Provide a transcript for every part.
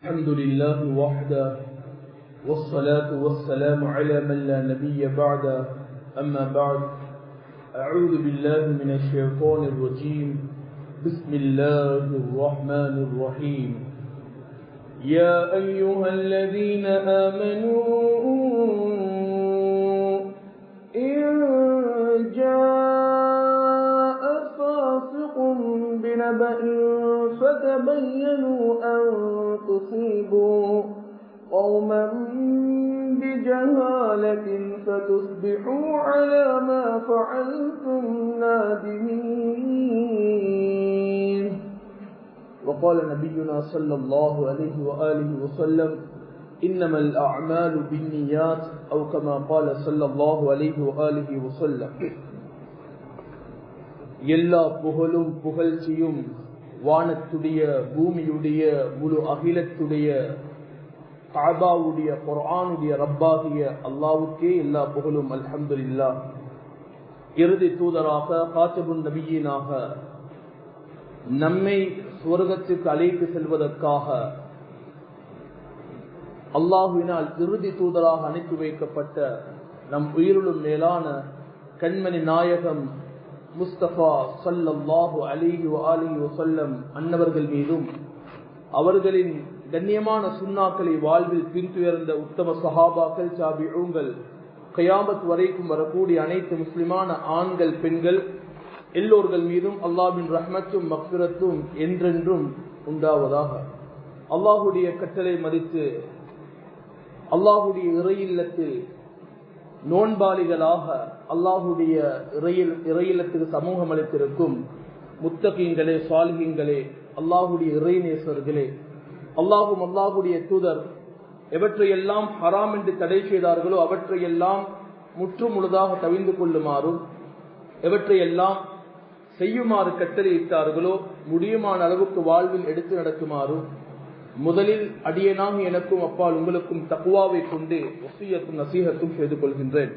الحمد لله وحده والصلاة والسلام على من لا نبي بعده أما بعد أعوذ بالله من الشيطان الرجيم بسم الله الرحمن الرحيم يا أيها الذين آمنوا إن جاء فاسق بنبأ فتبينوا أن تصيبوا قوما بجهالة فتصبحوا على ما فعلتم نادمين. وقال نبينا صلى الله عليه وآله وسلم إنما الأعمال بالنيات أو كما قال صلى الله عليه وآله وسلم. எல்லா புகழும் புகழ்ச்சியும் வானத்துடைய பூமியுடைய முழு அகிலத்துடைய காபாவுடைய குர்ஆனுடைய ரப்பாகிய அல்லாஹ்வுக்கே எல்லா புகழும் அல்ஹம்துலில்லாஹ். இறுதி தூதராக காத்திபுன் நபியினாக நம்மை சுவர்க்கத்துக்கு அழைத்து செல்வதற்காக அல்லாஹ்வினால் இறுதி தூதராக அனுப்பி வைக்கப்பட்ட நம் உயிரிலும் மேலான கண்மணி நாயகம் முஸ்தபா ஸல்லல்லாஹு அலைஹி வஆலிஹி வஸல்லம் அன்னவர்கள் மீதும் அவர்களின் கண்ணியமான சுன்னாக்களை வாழ்வில் பின்துயர்ந்த உத்தம சஹாபாக்கள் தாபிஊன்கள் கியாமத் வரைக்கும் வரக்கூடிய அனைத்து முஸ்லிமான ஆண்கள் பெண்கள் எல்லோர்கள் மீதும் அல்லாஹ்வின் ரஹ்மத்தும் மக்ஃபிரத்தும் என்றென்றும் உண்டாவதாக. அல்லாஹ்வுடைய கட்டளை மதித்து அல்லாஹ்வுடைய இறையில்லத்தில் நோன்பாளிகளாக அல்லாஹ்வுடைய இறையில்லத்துக்கு சமூகம் அளித்திருக்கும் முத்தகீன்களே, சாலிஹீன்களே, அல்லாஹ்வுடைய இறைநேசர்களே, அல்லாஹும் அல்லாஹ்வுடைய தூதர் எவற்றையெல்லாம் ஹராம் என்று தடை செய்தார்களோ அவற்றையெல்லாம் முற்று முழுதாக தவிர்ந்து கொள்ளுமாறும் எவற்றையெல்லாம் செய்யுமாறு கட்டளையிட்டார்களோ முடியுமான அளவுக்கு வாழ்வில் எடுத்து நடக்குமாறும் முதலில் அடியேனாக எனக்கும் அப்பால் உங்களுக்கும் தக்வாவை கொண்டு வசியத்தும் நசீஹத்தும் செய்து கொள்கின்றேன்.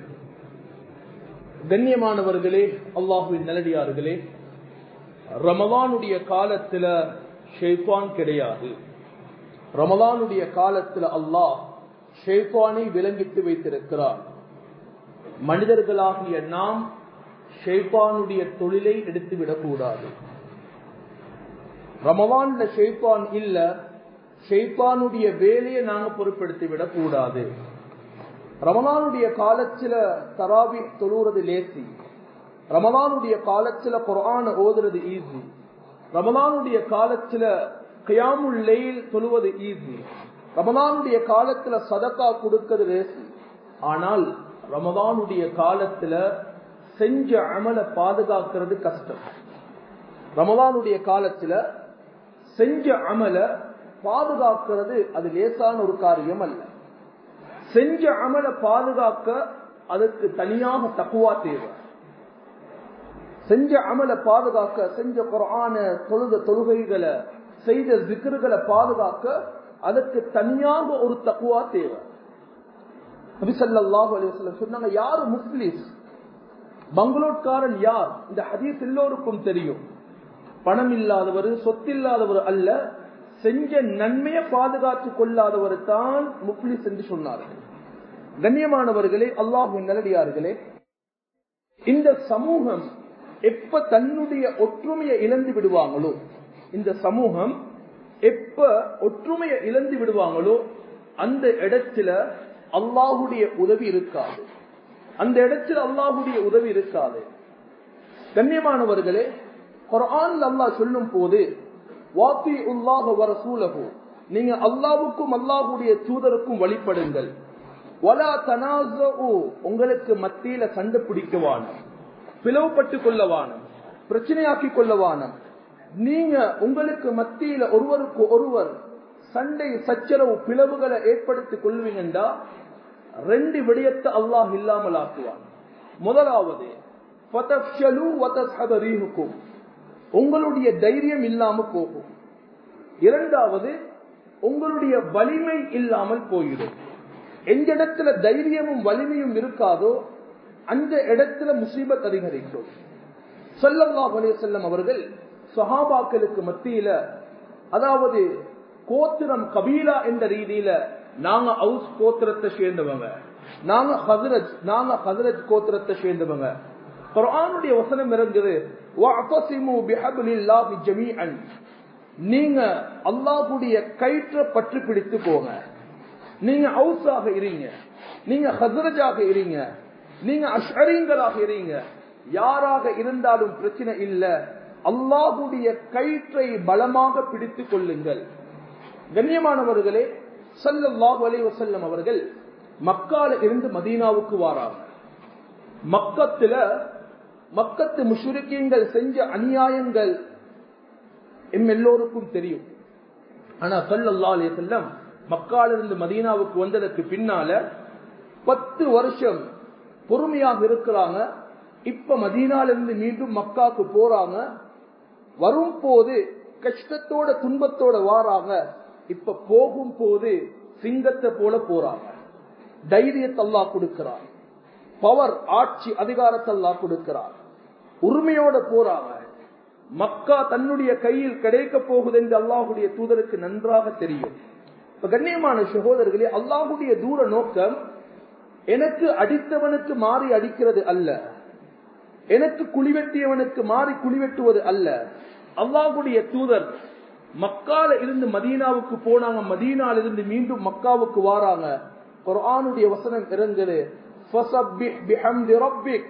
கண்ணியமானவர்களே, அல்லாஹ்வின் நல்லடியார்களே, ரமலானுடைய காலத்துல ஷைத்தான் கிடையாது. ரமலானுடைய காலத்துல அல்லாஹ் ஷைத்தானை விலங்கிட்டு வைத்திருக்கிறார். மனிதர்களாகிய நாம் ஷைத்தானுடைய தொழிலை எடுத்துவிடக் கூடாது. ரமலான்ல ஷைத்தான் இல்ல, ஷைத்தானுடைய வேலையை நாங்க பொறுப்படுத்தி விடக் கூடாது. ரமலானுடைய காலத்துல தராவி தொழுறது லேசி, ரமலானுடைய காலத்துல குர்ஆன் ஓதுறது ஈஸி, ரமலானுடைய காலத்துல கியாமுல் லைல் தொழுவது ஈஸி, ரமலானுடைய காலத்துல சதகா கொடுக்கிறது லேசி. ஆனால் ரமலானுடைய காலத்துல செஞ்ச அமல பாதுகாக்கிறது கஷ்டம். ரமலானுடைய காலத்துல செஞ்ச அமல பாதுகாக்கிறது அது லேசான ஒரு காரியம் அல்ல. செஞ்ச அமல பாதுகாக்க அதுக்கு தனியாக தக்வா தேவை. செஞ்ச அமல பாதுகாக்க, செஞ்ச குர்ஆன தொழுத தொழுகைகளை செய்த ஜிக்ர்களை பாதுகாக்க அதுக்கு தனியாக ஒரு தக்வா தேவை. நபி ஸல்லல்லாஹு அலைஹி வஸல்லம் சொன்னாங்க, யாரு முஃப்லிஸ், பங்களோட்காரன் யார்? இந்த ஹதீஸ் எல்லோருக்கும் தெரியும். பணம் இல்லாதவர், சொத்தில்லாதவர் அல்ல, செஞ்ச நன்மையை பாதுகாத்துக் கொள்ளாதவர் தான் முஃப்லிஸ் என்று சொன்னார்கள். கண்ணியமானவர்களே, அல்லாஹ்வின் நல்லடியார்களே, இந்த சமூகம் எப்ப தன்னுடைய ஒற்றுமையை இழந்து விடுவாங்களோ, இந்த சமூகம் எப்ப ஒற்றுமையை இழந்து விடுவாங்களோ அந்த இடத்துல அல்லாஹ்வுடைய உதவி இருக்காது. அந்த இடத்துல அல்லாஹ்வுடைய உதவி இருக்காது. கண்ணியமானவர்களே, குர்ஆன்ல அல்லாஹ் சொல்லும் போது வாத்தியுல்லாஹ வ ரசூலஹு, நீங்க அல்லாஹ்வுக்கும் அல்லாஹ்வுடைய தூதருக்கும் வழிபடுங்கள். வலா தனாஸு, உங்களுக்கு மத்தியில சண்டை பிடிக்கவான, பிளவுபட்டு கொள்ளவான, பிரச்சனையாக்கி கொள்ளவான. நீங்க உங்களுக்கு மத்தியில ஒருவருக்கு ஒருவர் சண்டை சச்சரவு பிளவுகளை ஏற்படுத்திக் கொள்வீங்கண்டா ரெண்டு விடயத்தை அல்லாஹ் இல்லாமல் ஆக்குவான். முதலாவது ஃபதஃஷலு வ தஸ்ஹப ரீஹுக்கும், உங்களுடைய தைரியம் இல்லாம போகும். இரண்டாவது உங்களுடைய வலிமை இல்லாமல் போயிடும். எந்த இடத்துல தைரியமும் வலிமையும் இருக்காதோ அந்த இடத்துல முசீபத் அதிகரிக்கும். ஸல்லல்லாஹு அலைஹி வஸல்லம் அவர்கள் சஹாபாக்களுக்கு மத்தியில, அதாவது கோத்திரம் கபீலா என்ற ரீதியில நாங்க அவுஸ் கோத்திரத்தை சேர்ந்தவங்க, நாங்க ஹஸ்ரஜ் கோத்திரத்தை சேர்ந்தவங்க. குர்ஆனுடைய வசனம் இறங்குது, வஅதஸிமு பிஹப்லில்லாஹி ஜமீஅன், நீங்க அல்லாஹ்வுடைய கயிற்றை பற்றி பிடித்து போங்க. நீங்க அவுஸாக இருங்க, நீங்க ஹஸ்ரஜாக இருங்க, நீங்க அஷ்அரீங்களாக இருங்க, யாராக இருந்தாலும் பிரச்சனை இல்ல, அல்லாஹ்வுடைய கயிற்றை பலமாக பிடித்துக் கொள்ளுங்கள். கண்ணியமானவர்களே, ஸல்லல்லாஹு அலைஹி வஸல்லம் அவர்கள் மக்கால இருந்து மதீனாவுக்கு வாராங்க. மக்கத்து முஷ்ரிக்கீன்கள் செஞ்ச அநியாயங்கள் எல்லோருக்கும் தெரியும். ஆனா ஸல்லல்லாஹு அலைஹி வஸல்லம் மக்கால இருந்து மதீனாவுக்கு வந்ததற்கு பின்னால 10 வருஷம் பொறுமையாக இருக்கிறாங்க. இப்ப மதீனால இருந்து மீண்டும் மக்காவுக்கு போறாங்க. வரும் போது கஷ்டத்தோட துன்பத்தோட வாராங்க. இப்ப போகும் போது சிங்கத்தை போல போறாங்க. தைரியத்தை அல்லாஹ் கொடுக்கிறார், பவர் ஆட்சி அதிகாரத்தை அல்லாஹ் கொடுக்கிறார், உரிமையோட போறாங்க. மக்கா தன்னுடைய கையில் கிடைக்க போகுது என்று அல்லாஹுடைய தூதருக்கு நன்றாக தெரியும். கண்ணியமான சகோதரர்களே, அல்லாஹுடைய தூர நோக்கம் எனக்கு அடித்தவனுக்கு மாறி அடிக்கிறது அல்ல, எனக்கு குழிவெட்டியவனுக்கு மாறி குழிவெட்டுவது அல்ல. அல்லாஹுடைய தூதர் மக்கால இருந்து மதீனாவுக்கு போனாங்க, மதீனால இருந்து மீண்டும் மக்காவுக்கு வாராங்க. குர்ஆனுடைய வசனம் இறங்குது, ஃபஸப்பிஹ் பிஹம்தி ரப்பிக்,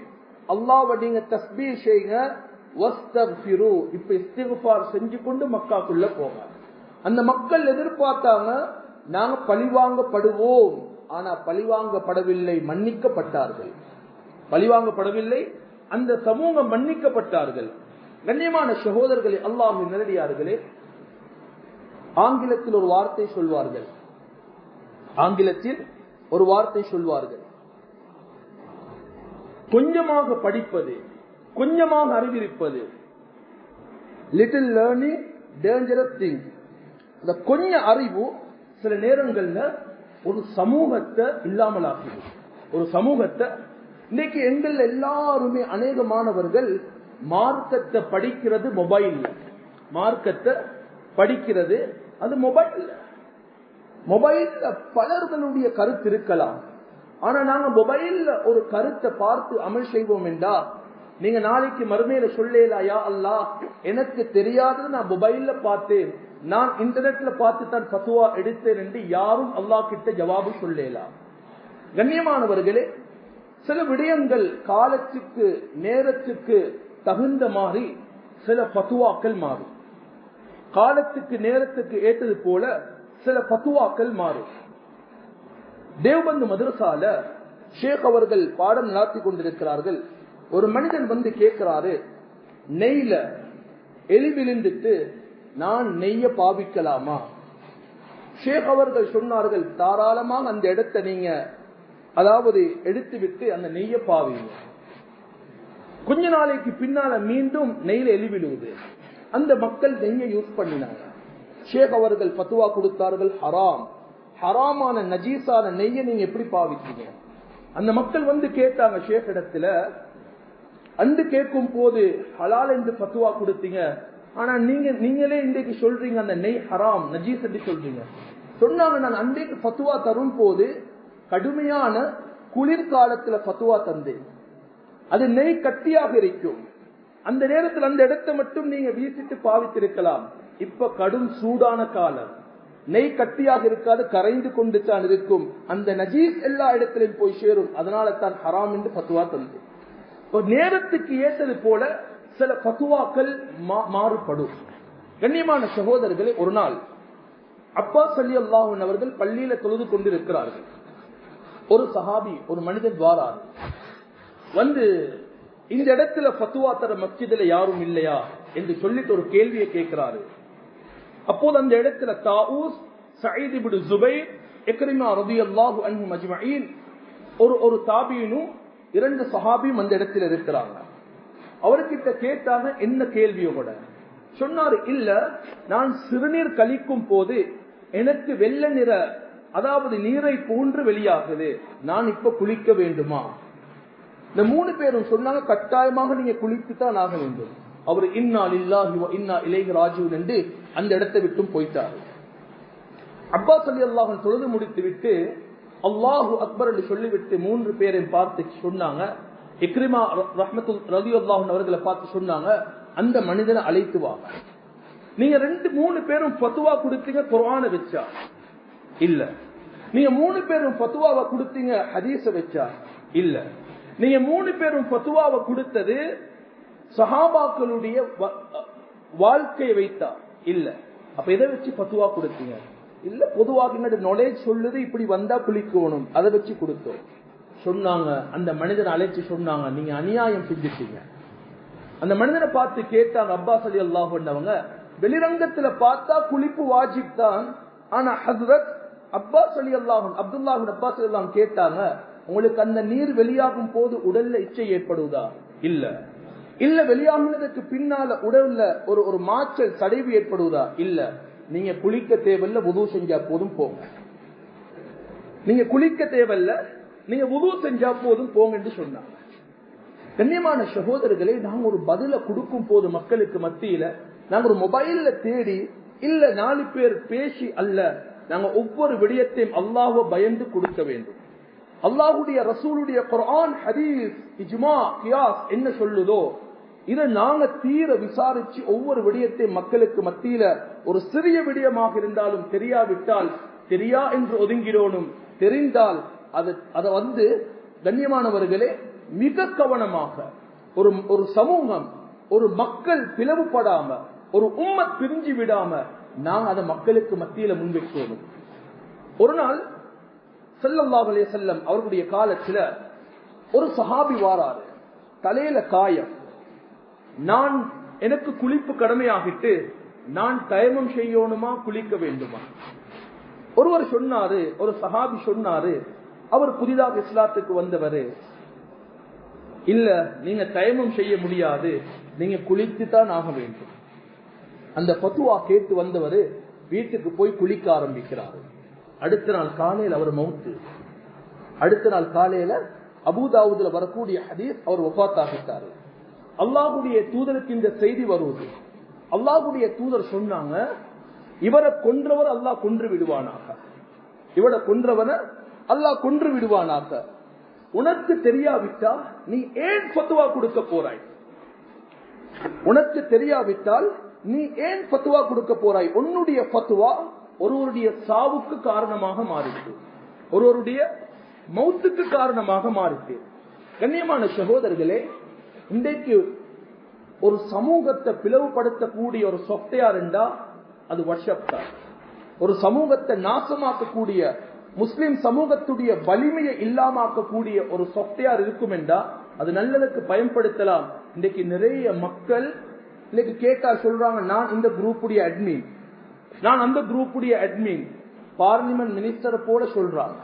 அல்லாஹ்வை நீங்க தஸ்பீஹ் செய்யுங்க, வஸ்தக்ஃபிரு, இப்ப இஸ்திக்ஃபார் செஞ்சு கொண்டு மக்காக்குள்ள போங்க. அந்த மக்கள் எதிர்பார்த்தாங்க நாங்க பழிவாங்கப்படுவோம், ஆனா பழிவாங்கப்படவில்லை, மன்னிக்கப்பட்டார்கள். பழிவாங்கப்படவில்லை, அந்த சமூகம் மன்னிக்கப்பட்டார்கள். கண்ணியமான சகோதரர்களே, அல்லாஹ்வின் நல்லடியார்களே, ஆங்கிலத்தில் ஒரு வார்த்தை சொல்வார்கள், கொஞ்சமாக படிப்பது, கொஞ்சமாக அறிவிப்பது, லிட்டில் லேர்னிங் டேஞ்சரஸ் திங். இந்த கொஞ்ச அறிவு சில நேரங்கள்ல ஒரு சமூகத்தை இல்லாமலாக்குது. ஒரு சமூகத்தை இன்னைக்கு எங்கள் எல்லாருமே அநேகமானவர்கள் மார்க்கத்தை படிக்கிறது மொபைல், மார்க்கத்தை படிக்கிறது அது மொபைல்ல பலர்களுடைய கருத்து இருக்கலாம். ஆனா நாங்க மொபைல்ல ஒரு கருத்தை பார்த்து அமல் செய்வோம் என்றா, நீங்க நாளைக்கு மறுமையில சொல்லலாம், யா அல்லாஹ் எனக்கு தெரியாதது நான் மொபைல்ல பார்த்தேன், நான் இன்டர்நெட்ல பார்த்து தான் ஃபத்வா எடுத்தேன் என்று யாரும் அல்லாஹ் கிட்ட ஜவாபு சொல்லலாம். கண்ணியமானவர்களே, சில விடயங்கள் காலத்துக்கு நேரத்துக்கு தகுந்த மாதிரி சில ஃபத்வாக்கள் மாறும். காலத்துக்கு நேரத்துக்கு ஏற்றது போல சில ஃபத்வாக்கள் மாறும். தேவபந்து மதரசால ஷேக் அவர்கள் பாடம் நடத்தி கொண்டிருக்கிறார்கள். ஒரு மனிதன் வந்து கேட்கிறாரு, நெய்ல எலி விழுந்துட்டு நான் நெய்ய பாவிக்கலாமா? ஷேக் அவர்கள் சொன்னார்கள், தாராளமாக அந்த இடத்தை நீங்க அதாவது எடுத்து விட்டு அந்த நெய்ய பாவீங்க. கொஞ்ச நாளைக்கு பின்னால மீண்டும் நெய்ல எலி விழுவுது. அந்த மக்கள் நெய்யை யூஸ் பண்ணினாங்க. ஷேக் அவர்கள் ஃபத்வா கொடுத்தார்கள், ஹராம், ஹராமான நஜீஸான நெய்யை நீங்க எப்படி பாவிச்சீங்க? அந்த மக்கள் வந்து கேட்டாங்க ஷேக் இடத்துல. அன்று கேட்கும் போது ஹலால் என்று ஃபத்வா கொடுத்தீங்க, ஆனா நீங்களே இன்றைக்கு சொல்றீங்க அந்த நெய் ஹராம் நஜீஸ் என்று சொல்றீங்க. சொன்னாங்க, நான் அன்றைக்கு ஃபத்வா தரும் போது கடுமையான குளிர்காலத்துல ஃபத்வா தந்தேன், அது நெய் கட்டியாக இருக்கும், அந்த நேரத்தில் அந்த இடத்தை மட்டும் நீங்க வீசிட்டு பாவித்திருக்கலாம். இப்ப கடும் சூடான காலம், நெய் கட்டியாக இருக்காது, கரைந்து கொண்டு தான் இருக்கும், அந்த நஜீஸ் எல்லா இடத்திலும் போய் சேரும், அதனால தான் ஹராம் என்று ஃபத்வா தந்தேன். நேரத்துக்கு ஏற்றது போல சில ஃபத்வாக்கள் மாறுபடும். கண்ணியமான சகோதரர்களே, ஒரு நாள் அப்பாஸ் ரலியல்லாஹு அன்ஹு அவர்கள் பள்ளியில தொழுது கொண்டிருக்கிறார்கள். ஒரு சஹாபி, ஒரு மனிதன் வாரார், வந்து இந்த இடத்துல ஃபத்வா தர மஸ்ஜிதுல யாரும் இல்லையா என்று சொல்லிட்டு ஒரு கேள்வியை கேட்கிறாரு. அப்போது அந்த இடத்துல தாவூஸ், சயீத் இப்னு ஜுபைர், இக்ரிமா ரலியல்லாஹு அன்ஹும் அஜ்மஈன், ஒரு தாபீனும் 2 சஹாபியும் அந்த இடத்துல இருக்கிறாங்க. அவர்கிட்ட கேட்டாங்க, என்ன கேள்வியோட சொன்னாரு, இல்ல நான் சிறுநீர் கழிக்கும் போது எனக்கு வெள்ளை நிற அதாவது நீரை போன்று வெளியாகுது, நான் இப்ப குளிக்க வேண்டுமா? இந்த 3 பேரும் சொன்னாங்க, கட்டாயமாக நீங்க குளித்துத்தான் ஆக வேண்டும். அவர் இன்னா லில்லாஹி வ இன்னா இலைஹி ராஜிஊன் என்று அந்த இடத்தை விட்டும் போயிட்டாரு. அப்பாஸ் ரலியல்லாஹு அன்ஹு தொழுது முடித்து விட்டு அல்லாஹு அக்பர் என்று சொல்லிவிட்டு 3 பேரை பார்த்து சொன்னாங்க, இக்ரிமா ரலியல்லாஹு அன்ஹு அவர்களை பார்த்து சொன்னாங்க, அந்த மனிதனை அழைத்து வாங்க. நீங்க 2-3 பேரும் ஃபத்வா கொடுத்தீங்க குர்ஆனை வச்சா இல்ல, நீங்க 3 பேரும் ஃபத்வாவை கொடுத்தீங்க ஹதீஸ வச்சா இல்ல, நீங்க 3 பேரும் ஃபத்வாவை கொடுத்தது சஹாபாக்களுடைய வாழ்க்கையை வைத்தா இல்ல, அப்ப எதை வச்சு ஃபத்வா கொடுத்தீங்க? இல்ல, பொதுவாக நாலேஜ் சொல்லுது இப்படி வந்தா குளிக்கணும், அதை வச்சு கொடுத்தோம் சொன்னாங்க. அந்த மனிதனை அழைச்சு சொன்னாங்க, நீங்க அநியாயம் செஞ்சுட்டீங்க. அந்த மனிதனை பார்த்து கேட்டாங்க அப்பாஸ் ரலியல்லாஹு அன்ஹு அவங்க, வெளிரங்கத்துல பார்த்தா குளிப்பு வாஜிப் தான், ஆனா ஹஸ்ரத் அப்பாஸ் ரலியல்லாஹு அன்ஹு அப்துல்லாஹ் இப்னு அப்பாஸ் ரலியல்லாஹு அன்ஹு கேட்டாங்க, உங்களுக்கு அந்த நீர் வெளியாகும் போது உடல்ல இச்சை ஏற்படுவதா? இல்ல. இல்ல, வெளியாகுனதுக்கு பின்னால உடல்ல ஒரு மாச்சல் சடைவு ஏற்படுவதா? இல்ல. நீங்க குளிக்க தேவையில்ல, வுது செஞ்சா போதும் போங்க. நீங்க குளிக்க தேவையில்ல, நீங்க வுது செஞ்சா போதும் போங்க என்று சொன்னாங்க. கண்ணியமான சகோதரர்களே, நாங்க ஒரு பதில கொடுக்கும் போது மக்களுக்கு மத்தியில நாங்க ஒரு மொபைல்ல தேடி இல்ல 4 பேர் பேசி அல்ல, நாங்க ஒவ்வொரு விடயத்தையும் அல்லாஹ்வை பயந்து கொடுக்க வேண்டும். அல்லாஹ்வுடைய ரசூலுடைய குர்ஆன் ஹதீஸ் இஜ்மா கியாஸ் என்ன சொல்லுதோ இதை நாங்க தீர விசாரிச்சு ஒவ்வொரு விடயத்தையும் மக்களுக்கு மத்தியில ஒரு சிறிய விடயமாக இருந்தாலும் தெரியாவிட்டால் தெரியா என்று ஒதுங்கிறோனும், தெரிந்தால் அதை கண்ணியமானவர்களே மிக கவனமாக ஒரு சமூகம் ஒரு மக்கள் பிளவுபடாம ஒரு உம்மத் பிரிஞ்சு விடாம நாங்க அதை மக்களுக்கு மத்தியில முன்வைக்கணும். ஒரு நாள் ஸல்லல்லாஹு அலைஹி வஸல்லம் அவர்களுடைய காலத்துல ஒரு சஹாபி வாராரு, தலையில காயம். எனக்கு குளிப்பு கடமையாகிட்டு நான் தயமம் செய்யணுமா குளிக்க வேண்டுமா? ஒருவர் சொன்னாரு, ஒரு சஹாபி சொன்னாரு, அவர் புதிதாக இஸ்லாத்துக்கு வந்தவரு, இல்ல நீங்க தயமம் செய்ய முடியாது, நீங்க குளித்து தான் ஆக வேண்டும். அந்த ஃபத்வா கேட்டு வந்தவரு வீட்டுக்கு போய் குளிக்க ஆரம்பிக்கிறாரு. அடுத்த நாள் காலையில் அவர் மௌத்து. அடுத்த நாள் காலையில அபூதாவுதுல வரக்கூடிய ஹதீஸ், அவர் வஃபாத் ஆகிட்டாரு. அல்லாஹ்வுடைய தூதருக்கு இந்த செய்தி வருவது. அல்லாஹ்வுடைய தூதர் சொன்னாங்க, இவரை கொன்றவர் அல்லாஹ் கொன்று விடுவானாக, இவரை கொன்றவன அல்லாஹ் கொன்று விடுவானாக. உனக்கு தெரியாவிட்டா நீ ஏன் ஃபத்வா கொடுக்க போறாய்? உனக்கு தெரியாவிட்டால் நீ ஏன் ஃபத்வா கொடுக்க போறாய்? உன்னுடைய ஃபத்வா ஒருவருடைய சாவுக்கு காரணமாக மாறிட்டு, ஒருவருடைய மௌத்துக்கு காரணமாக மாறிட்டு. கண்ணியமான சகோதரர்களே, இன்றைக்கு ஒரு சமூகத்தை பிளவுபடுத்தக்கூடிய ஒரு சாஃப்ட்வேர் என்றா அது வாட்ஸ்அப் தான். ஒரு சமூகத்தை நாசமாக்கக்கூடிய, முஸ்லிம் சமூகத்துடைய வலிமையை இல்லாமக்கக்கூடிய ஒரு சாஃப்ட்வேர் இருக்கும் என்றா அது நல்லதுக்கு பயன்படுத்தலாம். இன்றைக்கு நிறைய மக்கள் இன்னைக்கு கேட்டா சொல்றாங்க, நான் இந்த குரூப்புடைய அட்மின், நான் அந்த குரூப்புடைய அட்மின். பார்லிமெண்ட் மினிஸ்டர் போல சொல்றாங்க.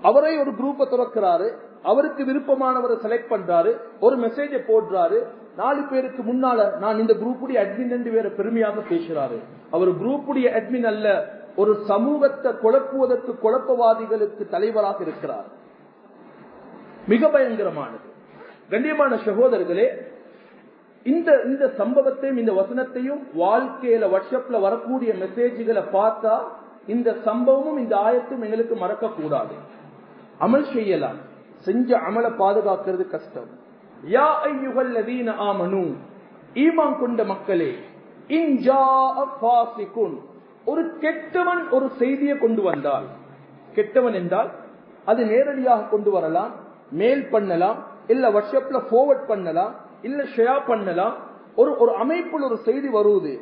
அவரை ஒரு குரூப்பை துறக்கிறாரு, அவருக்கு விருப்பமானவரை செலக்ட் பண்றாரு, ஒரு மெசேஜ போடுறாரு, 4 பேருக்கு முன்னால நான் இந்த குரூப்புடைய அட்மின் என்று வேற பெருமையாக பேசுறாரு. அவர் குரூப்புடைய அட்மின் அல்ல, ஒரு சமூகத்தை குழப்புவதற்கு குழப்பவாதிகளுக்கு தலைவராக இருக்கிறார். மிக பயங்கரமானது. கண்ணியமான சகோதரர்களே, இந்த சம்பவத்தையும் இந்த வசனத்தையும் வாழ்க்கையில வாட்ஸ்அப்ல வரக்கூடிய மெசேஜ்களை பார்த்தா இந்த சம்பவமும் இந்த ஆயத்தும் எங்களுக்கு மறக்க கூடாது. அமல் செய்யலாம், செஞ்ச அமலை பாதுகாக்கிறது கஷ்டம். யா அய்யுஹல்லதீன ஆமனூ, ஈமான் கொண்ட மக்களே, இன் ஜாஅ ஃபாஸிகுன், ஒரு கெட்டவன் ஒரு செய்தியை கொண்டு வந்தால், கெட்டவன் என்றால் அது நேரடியாக கொண்டு வரலாம், மெயில் பண்ணலாம், இல்ல வாட்ஸ்அப்ல ஃபார்வர்ட் பண்ணலாம், இல்ல ஷேர் பண்ணலாம். ஒரு அமைப்புல ஒரு செய்தி வருவது,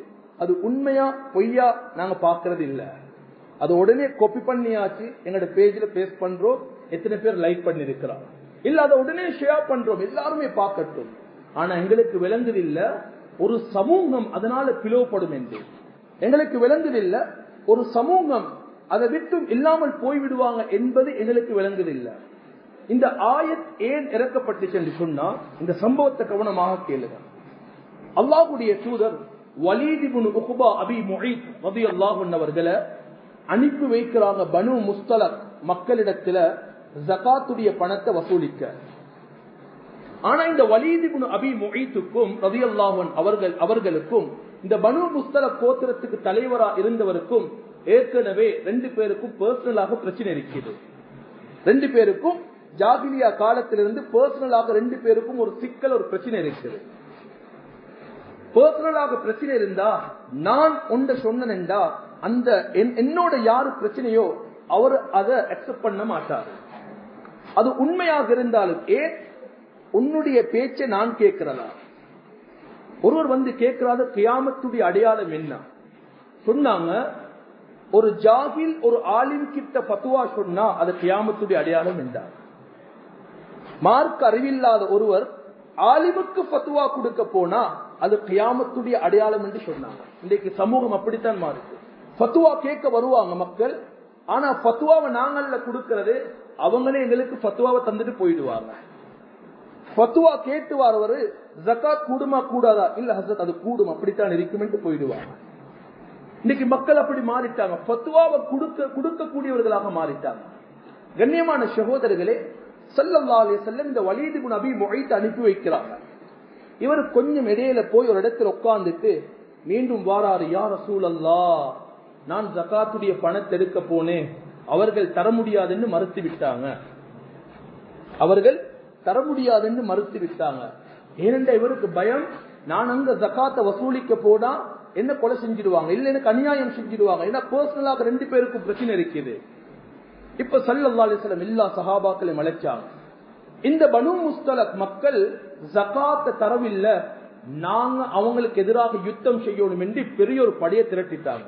அது உண்மையா பொய்யா நாங்க பாக்குறது இல்ல. அது உடனே காப்பி பண்ணியாச்சு, எங்களோட பேஜ்ல பேஸ்ட் பண்றோம், எத்தனை பேர் லைக் பண்ணி இருக்கிறோம், இல்ல அதை உடனே ஷேர் பண்றோம், எல்லாருமே பார்க்கட்டும். ஆனா எங்களுக்கு விளங்குதில்ல ஒரு சமூகம் அதனால பிளவுபடும் என்று. எங்களுக்கு விளங்குதில்ல ஒரு சமூகம் அதை விட்டு இல்லாமல் போய்விடுவாங்க என்பது எங்களுக்கு விளங்குதில்லை. இந்த ஆயத் ஏன் இறக்கப்பட்டுச்சு என்று சொன்னா இந்த சம்பவத்தை கவனமாக கேளுங்க. அல்லாஹ்வுடைய தூதர் வலீத் இப்னு உக்பா அபி முஹைத் ரலியல்லாஹு அன்ஹு அவர்களை அனுப்பி வைக்கிறாங்க பனு முஸ்தலக் மக்களிடத்துல ஜகாத்துடைய பணத்தை வசூலிக்க. ஆனா இந்த வலீத் இப்னு அபி முஹைத்துக்கும் ரலியல்லாஹு அன்ஹு அவர்களுக்கும் இந்த பனு முஸ்தலக் கோத்திரத்துக்கு தலைவரா இருந்தவருக்கும் ஏற்கனவே 2 பேருக்கும் பர்சனலாக பிரச்சனை இருக்குது. 2 பேருக்கும் ஜாகிலியா காலத்திலிருந்து பர்சனலாக 2 பேருக்கும் ஒரு சிக்கல், ஒரு பிரச்சனை இருக்குது. பர்சனலாக பிரச்சனை இருந்தா நான் ஒன்றை சொன்னேன்டா அந்த என்னோட யாரு பிரச்சனையோ அவர் அதை அக்செப்ட் பண்ண மாட்டார். அது உண்மையாக இருந்தாலும் உன்னுடைய பேச்சை நான் கேட்கிறதா? ஒருவர் வந்து கேட்கிறாத கியாமத்துடைய அடையாளம் என்ன சொன்னாங்க. ஒரு ஜாகில் ஒரு ஆலிம் கிட்ட பத்துவா சொன்னா அது கியாமத்துடைய அடையாளம் என்றார். மார்க் அறிவில்லாத ஒருவர் ஆலிமுக்கு பத்துவா கொடுக்க போனா அது கியாமத்துடைய அடையாளம் என்று சொன்னாங்க. இன்றைக்கு சமூகம் அப்படித்தான் மாறுது. பத்துவா கேட்க வருவாங்க மக்கள், ஆனா பத்துவாவை நாங்கள்ல கொடுக்கிறது அவங்களே எங்களுக்கு பத்துவாவை தந்துட்டு போயிடுவாங்க. பத்துவா கேட்டு வரவரு ஜகாத் கூடுமா கூடாதா? இல்ல ஹசரத் அது கூடும், அப்படித்தான் இருக்கும் போயிடுவாங்க. இன்னைக்கு மக்கள் அப்படி மாறிட்டாங்க, பத்துவாவை கொடுக்கக்கூடியவர்களாக மாறிட்டாங்க. கண்ணியமான சகோதரர்களே, ஸல்லல்லாஹு அலைஹி வஸல்லம் இந்த வலீத் இப்னு அபீ முஐத் அனுப்பி வைக்கிறாங்க. இவர் கொஞ்சம் இடையில போய் ஒரு இடத்துல உட்கார்ந்துட்டு மீண்டும் வாராரு. யா ரசூலல்லாஹ், நான் ஜகாத்துடைய பணத்தை எடுக்க போனேன், அவர்கள் தர முடியாதுன்னு மறுத்து விட்டாங்க. ஏனென்றா இவருக்கு பயம், நான் அங்க ஜகாத்தை வசூலிக்க போனா என்ன கொலை செஞ்சிடுவாங்க, இல்ல எனக்கு அநியாயம் செஞ்சிடுவாங்க. ஏன்னா பர்சனலாக 2 பேருக்கும் பிரச்சனை இருக்குது. இப்ப ஸல்லல்லாஹு அலைஹி வஸல்லம் எல்லா சஹாபாக்களையும் அழைச்சாங்க. இந்த பனு முஸ்தலக் மக்கள் ஜகாத்தை தரவில்லை, நாங்க அவங்களுக்கு எதிராக யுத்தம் செய்யணும் என்று பெரிய ஒரு படையை திரட்டிட்டாங்க.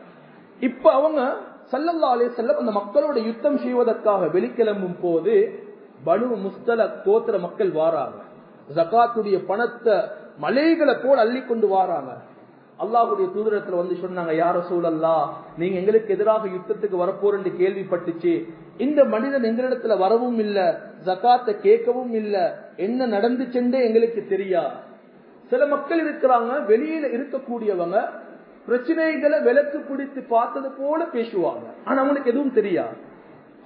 இப்ப அவங்க ஸல்லல்லாஹு அலைஹி வஸல்லம் அந்த மக்களோட யுத்தம் செய்வதற்காக வெளிக்கிளம்பும் போது பனு முஸ்தலக் கோத்திர மக்கள் வாராங்க. ஜகாத்துடைய பணத்தை மலைகளை போல் அள்ளி கொண்டு வாராங்க. அல்லாஹ்வுடைய தூதரத்துல வந்து சொன்னாங்க, யா ரசூலல்லாஹ், நீங்க எங்களுக்கு எதிராக யுத்தத்துக்கு வரப்போறேன்னு கேள்விப்பட்டுச்சு. இந்த மனிதன் எங்களிடத்துல வரவும் இல்ல, ஜகாத்தை கேட்கவும் இல்ல, என்ன நடந்துச்சுண்டே எங்களுக்கு தெரியா. சில மக்கள் இருக்கிறாங்க, வெளியில இருக்கக்கூடியவங்க பிரச்சனைகளை விலக்கு பிடித்து பார்த்தது போல பேசுவாங்க, ஆனா அவங்களுக்கு எதுவும் தெரியா.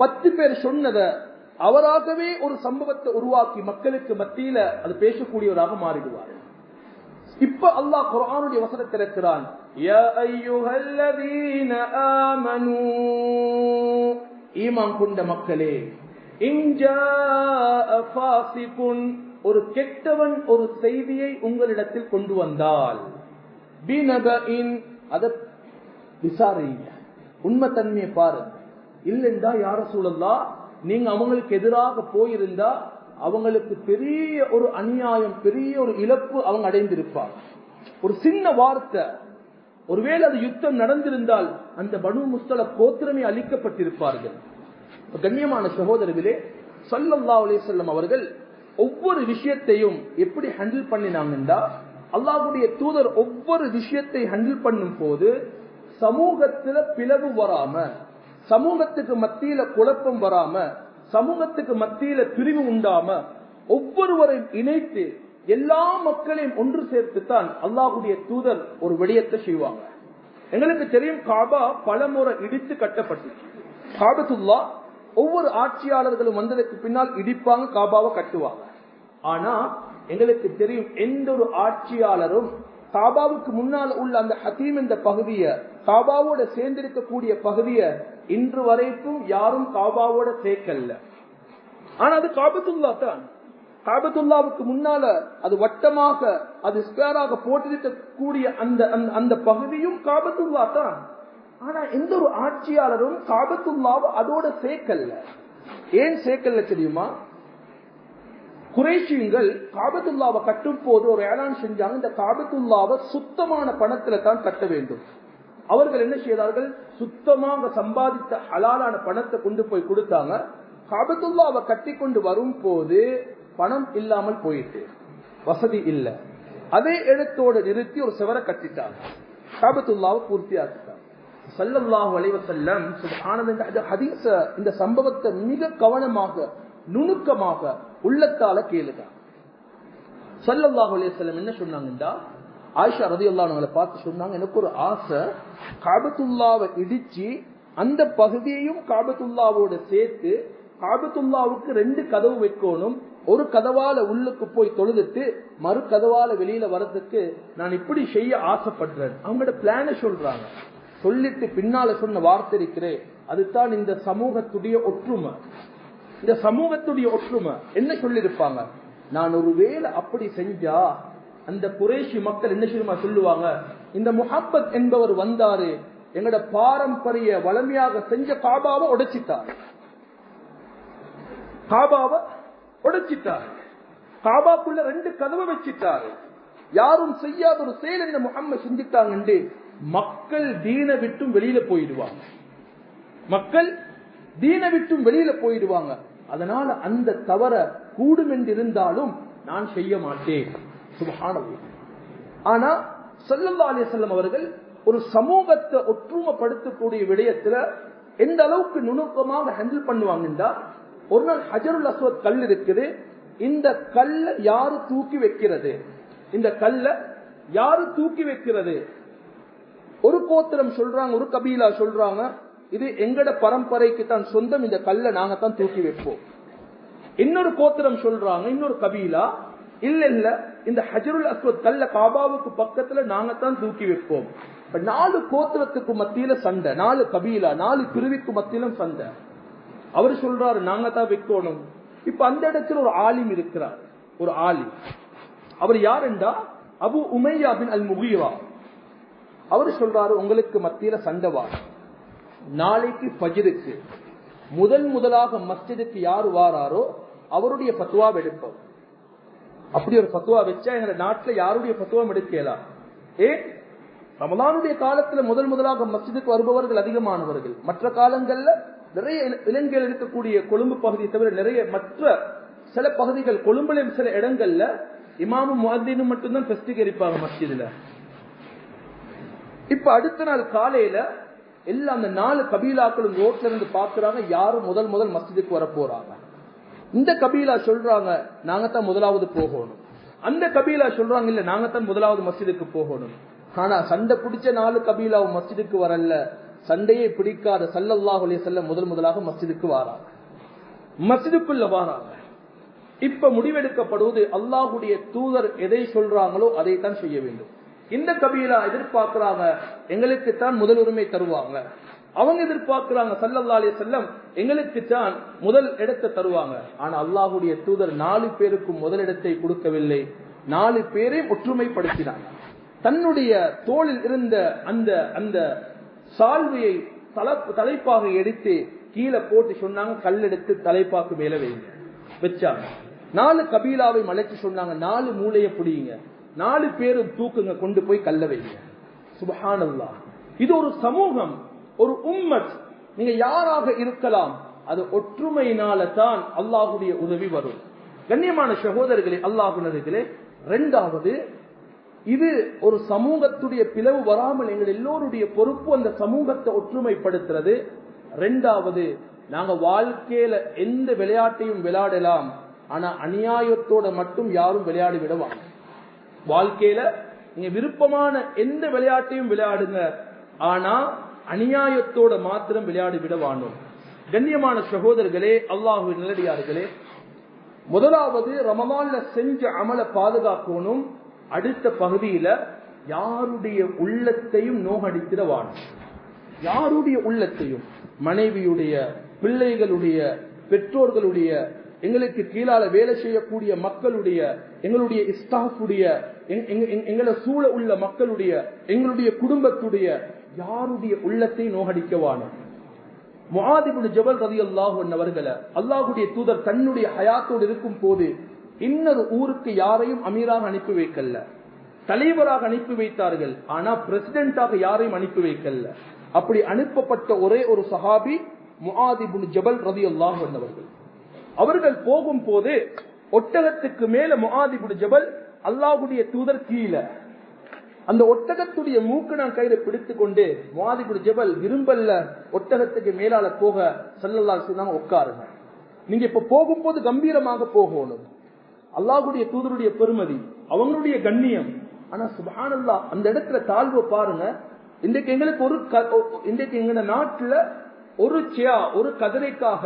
10 பேர் சொன்னத அவராகவே ஒரு சம்பவத்தை உருவாக்கி மக்களுக்கு மத்தியில அது பேசக்கூடியவராக மாறிடுவார். இப்ப அல்லாஹ் குர்ஆனுடைய வசனத்தை இறக்குறான், யா அய்யுஹல்லதீன ஆமனூ, ஈமான் கொண்ட மக்களே, இன் ஜாஅ ஃபாஸிகுன், ஒரு கெட்டவன் ஒரு செய்தியை உங்களிடத்தில் கொண்டு வந்தால், பினபஇன், அத விசாரிங்க, உண்மை தன்மையை பாருங்க. இல்லைண்டா யா ரசூலல்லாஹ், நீங்க அவங்களுக்கு எதிராக போயிருந்தா அவங்களுக்கு பெரிய ஒரு அநியாயம், பெரிய ஒரு இழப்பு அவங்க அடைந்திருப்பாங்க. ஒரு சின்ன வார்த்தை, ஒருவேளை அது யுத்தம் நடந்திருந்தால் அந்த பனு முஸ்தலக் கோத்திரமே அழிக்கப்பட்டிருப்பார்கள். கண்ணியமான சகோதரர்களே, ஸல்லல்லாஹு அலைஹி வஸல்லம் அவர்கள் ஒவ்வொரு விஷயத்தையும் எப்படி ஹேண்டில் பண்ணினாங்கன்னா, அல்லாஹ்வுடைய தூதர் ஒவ்வொரு விஷயத்தை ஹேண்டில் பண்ணும் போது சமூகத்துல பிளவு வராம, சமூகத்துக்கு மத்தியில குழப்பம் வராம, சமூகத்துக்கு மத்தியில பிரிவு உண்டாம ஒவ்வொருவரையும் இணைத்து எல்லா மக்களையும் ஒன்று சேர்த்துத்தான் அல்லாஹ்வுடைய தூதர் ஒரு விடயத்தை செய்வாங்க. எங்களுக்கு தெரியும், காபா பல முறை இடித்து கட்டப்பட்டுச்சு. காபத்துல்லா ஒவ்வொரு ஆட்சியாளர்களும் வந்ததுக்கு பின்னால் இடிப்பாங்க, காபாவை கட்டுவாங்க. ஆனா எங்களுக்கு தெரியும், எந்த ஒரு ஆட்சியாளரும் காபாவுக்கு முன்னால் உள்ள அந்த ஹதீம் என்ற பகுதியை, காபாவோட சேர்ந்திருக்கக்கூடிய பகுதியை இன்று வரைக்கும் யாரும் காபாவோட சேர்க்கல. ஆனா அது காபத்துல்லா தான். காபத்துல்லாவுக்கு முன்னால அது வட்டமாக, அது ஸ்கொயராக போட்டிருக்கக்கூடிய அந்த பகுதியும் காபத்துல்லா தான். ஆனா எந்த ஒரு ஆட்சியாளரும் காபத்துல்லாவை அதோட சேர்க்கல. ஏன் சேர்க்கல தெரியுமா? குறைஷியங்கள் காபத்துல்லாவை கட்டும் போது ஒரு ஏலான் செஞ்சாங்க, இந்த காபத்துல்லாவை சுத்தமான பணத்துல தான் கட்ட வேண்டும். அவர்கள் என்ன செய்தார்கள், சுத்தமாக சம்பாதித்த ஹலாலான பணத்தை கொண்டு போய் கொடுத்தாங்க. காபத்துல்லாவை கட்டி கொண்டு வரும் போது பணம் இல்லாமல் போயிட்டு, வசதி இல்ல. அதே இடத்தோடு நிறுத்தி ஒரு செவரை கட்டிட்டாங்க, காபத்துல்லாவை பூர்த்தியாக்கிட்டாங்க. ஸல்லல்லாஹு அலைஹி வஸல்லம் சுப்ஹானல்லாஹ் ஹதீஸ, இந்த சம்பவத்தை மிக கவனமாக நுணுக்கமாக உள்ளத்தால கேளுங்க. ஸல்லல்லாஹு அலைஹி வஸல்லம் என்ன சொன்னாங்கடா, ஆயிஷா ரலியல்லாஹு அன்ஹா பார்த்து சொன்னாங்க, எனக்கு ஒரு ஆசை, காபத்துல்லாவை இடிச்சு அந்த பகுதியையும் காபத்துல்லாவோட சேர்த்து காபத்துல்லாவுக்கு 2 கதவு வைக்கணும். ஒரு கதவால உள்ளுக்கு போய் தொழுதுட்டு மறு கதவால வெளியில வர்றதுக்கு நான் இப்படி செய்ய ஆசைப்படுறேன். அவங்களோட பிளான சொல்றாங்க. சொல்லிட்டு பின்னால சொன்ன வார்த்தை இருக்கிறே, அதுதான் இந்த சமூகத்துடைய ஒற்றுமை. இந்த சமூகத்துடைய ஒற்றுமை என்ன சொல்லிருப்பாங்க, நான் ஒருவேளை அப்படி செஞ்சா அந்த குறைஷி மக்கள் என்ன சொல்லுவாங்க, இந்த முஹப்பத் என்பவர் வந்தாரு, எங்கட பாரம்பரிய வளமையாக செஞ்ச காபாவை உடைச்சிட்டார், காபாவை உடைச்சிட்டார், காபாக்குள்ள 2 கதவை வச்சிட்டாரு, யாரும் செய்யாத ஒரு செயல் இந்த முஹம்மது செஞ்சுட்டாங்க. மக்கள் தீன விட்டும் வெளியில போயிடுவாங்க, மக்கள் தீன விட்டும் வெளியில போயிடுவாங்க. அதனால அந்த தவற கூடும் என்றிருந்தாலும் நான் செய்ய மாட்டேன். சுப்ஹானல்லாஹ். ஆனா ஸல்லல்லாஹு அலைஹி வஸல்லம் அவர்கள் ஒரு சமூகத்தை ஒற்றுமைப்படுத்தக்கூடிய விடயத்துல எந்த அளவுக்கு நுணுக்கமாக ஹேண்டில் பண்ணுவாங்கன்னா, ஒரு நாள் ஹஜருல் அஸ்வத் கல் இருக்குது, இந்த கல்ல யாரு தூக்கி வைக்கிறது, இந்த கல்ல யாரு தூக்கி வைக்கிறது? ஒரு கோத்திரம் சொல்றாங்க, ஒரு கபீலா சொல்றாங்க, இது எங்கட பரம்பரைக்கு தான் சொந்தம், இந்த கல்ல நாங்க தான் தூக்கி வைப்போம். இன்னொரு கோத்திரம் சொல்றாங்க, இன்னொரு கபீலா, இல்ல இல்ல இந்த ஹஜருல் அஸ்வத் கல்ல காபாவுக்கு பக்கத்துல நாங்க தான் தூக்கி வைப்போம். 4 கோத்திரத்துக்கு மத்தியில சண்டை, 4 கபீலா 4 பிரிவுக்கு மத்தியிலும் சண்டை. அவர் சொல்றாரு நாங்க தான் வைக்கணும். இப்ப அந்த இடத்துல ஒரு ஆலிம் இருக்கிறார், ஒரு ஆலிம். அவர் யாருண்டா அபு உமையா பின் அல் முகீரா. அவர் சொல்றாரு, உங்களுக்கு மத்தியில சண்டை வார், நாளைக்கு ஃபஜ்ருக்கு முதலாக மஸ்ஜிதுக்கு யாரு வாராரோ அவருடைய ஃபத்வா எடுப்போம். அப்படி ஒரு ஃபத்வா வச்சா எங்க நாட்டுல யாருடைய ஃபத்வா எடுக்கலாம்? ரமலானுடைய காலத்துல முதலாக மஸ்ஜிதுக்கு வருபவர்கள் அதிகமானவர்கள். மற்ற காலங்கள்ல நிறைய இலங்கையில் இருக்கக்கூடிய கொழும்பு பகுதியை தவிர நிறைய மற்ற சில பகுதிகள், கொழும்புல சில இடங்கள்ல இமாமும் முஅத்தினும் மட்டும்தான் ஃபெஸ்டிக் இருப்பாங்க மஸ்ஜிதுல. இப்ப அடுத்த நாள் காலையில எல்லாம் அந்த 4 கபீலாக்களும் ரோட்ல இருந்து பாக்குறாங்க, யாரு முதல் மஸ்ஜிதுக்கு வர போறாங்க. இந்த கபீலா சொல்றாங்க நாங்க தான் முதலாவது போகணும், அந்த கபீலா சொல்றாங்க இல்ல நாங்க தான் முதலாவது மஸ்ஜிதுக்கு போகணும். ஆனா சண்டை பிடிச்ச 4 கபீலாவும் மஸ்ஜிதுக்கு வரல, சண்டையே பிடிக்காத ஸல்லல்லாஹு அலைஹி வஸல்லம் முதலாக மஸ்ஜிதுக்கு வராங்க, மஸ்ஜிதுக்குள்ள வராங்க. இப்ப முடிவெடுக்கப்படுவது அல்லாஹ்வுடைய தூதர் எதை சொல்றாங்களோ அதை தான் செய்ய வேண்டும். இந்த கபீலா எதிர்பார்க்கிறாங்க எங்களுக்கு தான் முதல் உரிமை தருவாங்க, அவங்க எதிர்பார்க்கிறாங்க ஸல்லல்லாஹு அலைஹி வஸல்லம் எங்களுக்கு தான் முதல் இடத்தை தருவாங்க. ஆனா அல்லாஹ்வுடைய தூதர் 4 பேருக்கும் முதல் இடத்தை கொடுக்கவில்லை, 4 பேரையும் ஒற்றுமைப்படுத்தினாங்க. தன்னுடைய தோளில் இருந்த அந்த அந்த சால்வையை தலைப்பாக எடுத்து கீழே போட்டு சொன்னாங்க, கல்லெடுத்து தலைப்பாக்கு மேல வைங்க, வச்சாங்க. 4 கபீலாவை மலைச்சு சொன்னாங்க, 4 மூளைய பிடிங்க, 4 பேரும் தூக்குங்க, கொண்டு போய் கல்ல வைங்க. சுப்ஹானல்லாஹ். இது ஒரு சமூகம், ஒரு உம்மத். நீங்க யாராக இருக்கலாம், அது ஒற்றுமையினால தான் அல்லாஹ்வுடைய உதவி வரும். கண்ணியமான சகோதரர்களே, அல்லாஹ்வுடைய இரண்டாவது, இது ஒரு சமூகத்துடைய பிளவு வராமல் எங்கள் எல்லோருடைய பொறுப்பு அந்த சமூகத்தை ஒற்றுமைப்படுத்துறது. இரண்டாவது, நாங்க வாழ்க்கையில எந்த விளையாட்டையும் விளையாடலாம், ஆனா அநியாயத்தோட மட்டும் யாரும் விளையாடி விடுவாங்க. வாழ்க்கையில நீங்க விருப்பமான எந்த விளையாட்டையும் விளையாடுங்க, ஆனா அநியாயத்தோட மாத்திரம் விளையாடி விடவானோம். கண்ணியமான சகோதரர்களே, அல்லாஹ்வின் நல்லடியார்களே, முதலாவது ரமலான்ல செஞ்ச அமல பாதுகாக்கணும். அடுத்த பகுதியில யாருடைய உள்ளத்தையும் நோகடித்திடவானோம், யாருடைய உள்ளத்தையும், மனைவியுடைய, பிள்ளைகளுடைய, பெற்றோர்களுடைய, எங்களுக்கு கீழால வேலை செய்யக்கூடிய மக்களுடைய, எங்களுடைய ஸ்டாஃபுடைய, எங்களை சூழ உள்ள மக்களுடைய, எங்களுடைய குடும்பத்துடைய யாருடைய உள்ளத்தை நோகடிக்கவான. முஆத் இப்னு ஜபல் ரலியல்லாஹு அன்ஹு அவர்களை அல்லாஹ்வுடைய தூதர் தன்னுடைய ஹயாத்தோடு இருக்கும் போது இன்னொரு ஊருக்கு யாரையும் அமீராக அனுப்பி வைக்கல, தலைவராக அனுப்பி வைத்தார்கள். ஆனா பிரசிடென்டாக யாரையும் அனுப்பி வைக்கல. அப்படி அனுப்பப்பட்ட ஒரே ஒரு சஹாபி முஆத் இப்னு ஜபல் ரலியல்லாஹு அன்ஹு அவர்கள். அவர்கள் போகும் போது ஒட்டகத்துக்கு மேல முஆத் இப்னு ஜபல், அல்லாஹ்வுடைய தூதர் கீழே. அந்த ஒட்டகத்துடைய மூக்கு நான் கையில பிடித்துக் கொண்டு, முஆத் இப்னு ஜபல் விரும்பல்ல ஒட்டகத்துக்கு மேலால போக, ஸல்லல்லாஹு அலைஹி வஸல்லம் உட்காருங்க, நீங்க இப்ப போகும்போது கம்பீரமாக போகணும். அல்லாஹ்வுடைய தூதருடைய பெருமதி, அவங்களுடைய கண்ணியம். ஆனா சுப்ஹானல்லாஹ், அந்த இடத்துல தாழ்வு பாருங்க. இன்றைக்கு எங்களுக்கு இன்றைக்கு எங்க நாட்டுல ஒரு கதிரைக்காக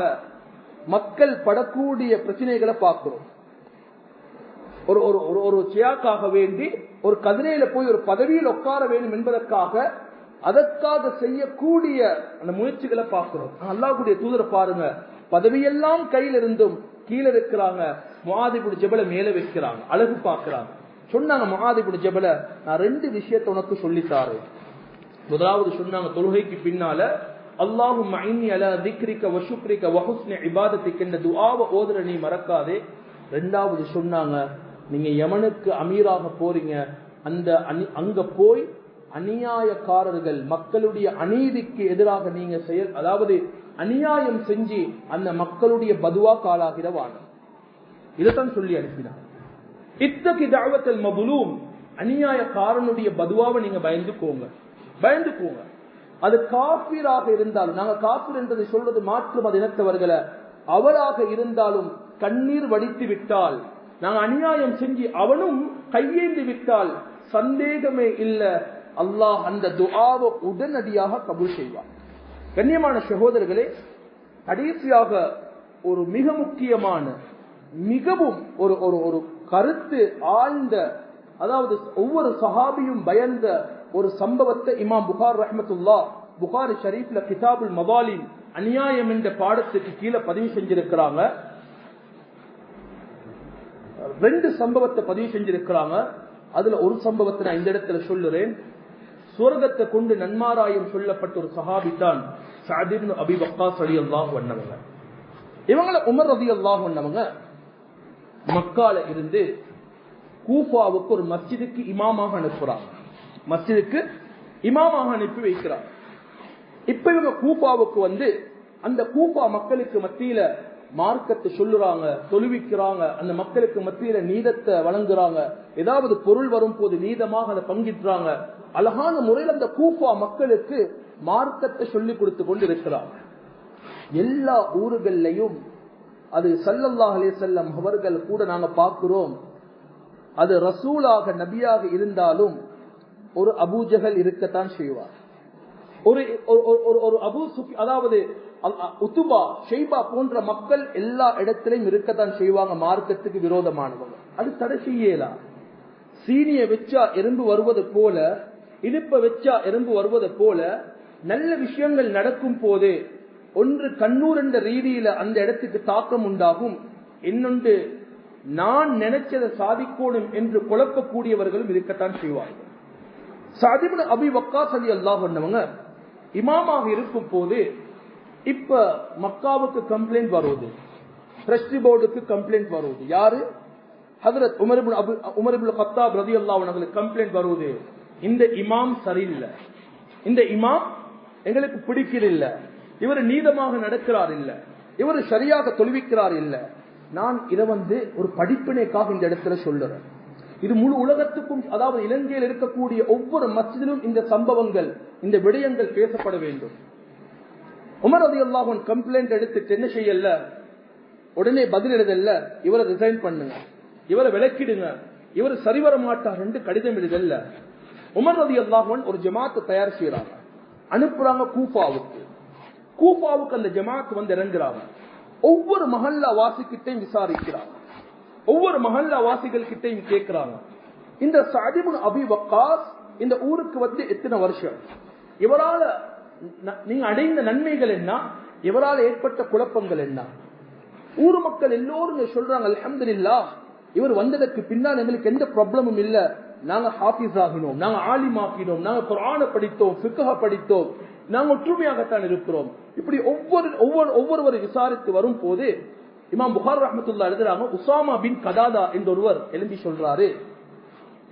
மக்கள் படக்கூடிய பிரச்சனைகளை பார்க்கிறோம். ஒரு சியாக்காக வேண்டி ஒரு கதிரையில போய் ஒரு பதவியில் உட்கார வேண்டும் என்பதற்காக அதற்காக செய்யக்கூடிய அந்த முயற்சிகளை பார்க்கிறோம். அல்லாஹ்வுடைய தூதரை பாருங்க, பதவியெல்லாம் கையில் இருந்தும் கீழே இருக்கிறாங்க. முஆத் இப்னு ஜபல மேல வைக்கிறாங்க, அழகு பார்க்கிறாங்க. சொன்னாங்க, முஆத் இப்னு ஜபல, நான் 2 விஷயத்தை உனக்கு சொல்லித்தாரேன். முதலாவது சொன்னாங்க, தொழுகைக்கு பின்னால அல்லாஹும்ம இன்னி அலா திக்ரிக வ ஷுக்ரிக வ ஹுஸ்னி இபாதத்திக என்ற துஆவை ஓதுற நீ மறக்காதே. ரெண்டாவது சொன்னாங்க, நீங்க யமனுக்கு அமீராக போறீங்க, அந்த அங்க போய் அநியாயக்காரர்கள் மக்களுடைய அநீதிக்கு எதிராக நீங்க அதாவது அநியாயம் செஞ்சு அந்த மக்களுடைய பதுவா காலாகிடவான. இதைத்தான் சொல்லி அனுப்பினார். இத்தகி தஅவத்தல் மظلوم, அநியாயக்காரனுடைய பதுவாவை நீங்க பயந்துக்கோங்க. அது காஃபிராக இருந்தாலும், நாங்க காஃபிர் என்றதை சொல்றது மாற்று மத இனத்தவர்களை, அவளாக இருந்தாலும் கண்ணீர் வடித்து விட்டால், நாங்க அநியாயம் செஞ்சு அவனும் கையேந்தி விட்டால் சந்தேகமே இல்ல, அல்லாஹ் அந்த துஆவை உடனடியாக கபூல் செய்வார். கண்ணியமான சகோதரர்களே, கடைசியாக ஒரு மிக முக்கியமான மிகவும் ஒரு கருத்து ஆழ்ந்த, அதாவது ஒவ்வொரு சஹாபியும் பயந்த ஒரு சம்பவத்தை இமாம் புகார் ரஹ்மத்துல்லாஹ் புகாரி ஷரீஃப்ல கிதாபுல் மவாலிம் அநியாயம் என்ற பாடத்துக்கு கீழே பதிவு செஞ்சிருக்கிறாங்க. 2 சம்பவத்தை பதிவு செஞ்சிருக்கிறாங்க. அதுல ஒரு சம்பவத்தை நான் இந்த இடத்துல சொல்லுறேன். சுவர்க்கத்தை கொண்டு நன்மாராயம் சொல்லப்பட்ட ஒரு சஹாபி தான் சஅத் இப்னு அபி வக்காஸ் ரலியல்லாஹு அன்ஹு. இவங்கள உமர் ரலியல்லாஹு அன்ஹு மக்கால இருந்து கூஃபாவுக்கு ஒரு மஸ்ஜிதுக்கு இமாமாக அனுப்புறாங்க. மஸ்ஜிதுக்கு இமாமாக அனுப்பி வைக்கிறாங்க. இப்ப இவங்க கூஃபாவுக்கு வந்து அந்த கூஃபா மக்களுக்கு மத்தியில மார்க்கத்தை சொல்லுறாங்க, தொழுவிக்கிறாங்க, அந்த மக்களுக்கு மத்தியில நீதத்தை வழங்குறாங்க. ஏதாவது பொருள் வரும் போது நீதமாக அதை பங்கிடுறாங்க. அழகான முறையில் அந்த கூஃபா மக்களுக்கு மார்க்கத்தை சொல்லி கொடுத்து கொண்டு இருக்கிறாங்க. எல்லா ஊர்களையும் அது ஸல்லல்லாஹு அலைஹி வஸல்லம் அவர்கள் கூட நாங்க பார்க்கிறோம், அது ரசூலாக நபியாக இருந்தாலும் ஒரு அபூஜஹல் இருக்கத்தான் செய்வார். ஒரு அபூ சுஃபியான், அதாவது உத்துபா, ஷைபா போன்ற மக்கள் எல்லா இடத்திலையும் இருக்கத்தான் செய்வாங்க, மார்க்கத்துக்கு விரோதமானவங்க. அது தடை செய்யலாம். சீனிய வச்சா எறும்பு வருவது போல, இடுப்ப வச்சா எறும்பு வருவது போல, நல்ல விஷயங்கள் நடக்கும் போது ஒன்று கண்ணூர் என்ற ரீதியில அந்த இடத்துக்கு தாக்கம் உண்டாகும், இன்னொன்று நான் நினைச்சதை சாதிக்கணும் என்று குழப்பக்கூடியவர்களும் இருக்கத்தான் செய்வார்கள். சஅத் இப்னு அபி வக்காஸ் ரலியல்லாஹு அன்ஹு இமாமாக இருக்கும் போது இப்ப மக்காவுக்கு கம்ப்ளைண்ட் வருவது, ட்ரஸ்டி போர்டுக்கு கம்ப்ளைண்ட் வருவது. யாரு? ஹஜ்ரத் உமர் இப்னு கத்தாப் ரலியல்லாஹு அன்ஹு கம்ப்ளைண்ட் வருவது, இந்த இமாம் சரியில்லை, இந்த இமாம் எங்களுக்கு பிடிக்கல, இவர் நீதமாக நடக்கிறார் இல்ல, இவர் சரியாக தொழுவிக்கிறார் இல்ல. நான் இதை ஒரு படிப்பினைக்காக இந்த இடத்துல சொல்லுறேன். இது முழு உலகத்துக்கும், அதாவது இலங்கையில் இருக்கக்கூடிய ஒவ்வொரு மஸ்ஜிதிலும் இந்த சம்பவங்கள், இந்த விடயங்கள் பேசப்பட வேண்டும். உமர் ரலியல்லாஹு அன்ஹு கம்ப்ளைண்ட் எடுத்துட்டு என்ன செய்யல, உடனே பதில் எழுதல்ல, இவரை ரிசைன் பண்ணுங்க, இவரை விலக்கிடுங்க, இவர் சரிவர மாட்டார் என்று கடிதம் எழுதல்ல. உமர் ரலியல்லாஹு அன்ஹு ஒரு ஜமாத்தை தயார் செய்யறாங்க, அனுப்புறாங்க கூஃபாவுக்கு. கூஃபாவுக்கு அந்த ஜமாத் இறங்குறாங்க. ஒவ்வொரு மஹல்லா வாசிக்கிட்டையும் விசாரிக்கிறாங்க, ஒவ்வொரு மஹல்லா வாசிகள் கிட்டையும் கேட்கிறாங்க, இந்த சஅத் இப்னு அபி வக்காஸ் இந்த ஊருக்கு எத்தனை வருஷம், இவரால நீங்க அடைந்த நன்மைகள் என்ன, இவரால் ஏற்பட்ட குழப்பங்கள் என்ன? ஊர் மக்கள் எல்லோரும் சொல்றாங்க, அல்ஹம்துலில்லாஹ் இவர் வந்ததற்கு பின்னால் எங்களுக்கு எந்த ப்ராப்ளமும் இல்ல, நாங்க ஹாஃபிஸ் ஆகினோம், நாங்க ஆலிம் ஆகினோம், நாங்க குர்ஆனை படித்தோம், ஃபிக்ஹ படித்தோம், நாங்க ஒற்றுமையாகத்தான் இருக்கிறோம். இப்படி ஒவ்வொருவரை விசாரித்து வரும் போது இமாம் புகார் ரஹ்மத்துல்லாஹி எழுதுறாங்க, உசாமா பின் கதாதா என்ற ஒருவர் எழுதி சொல்றாரு,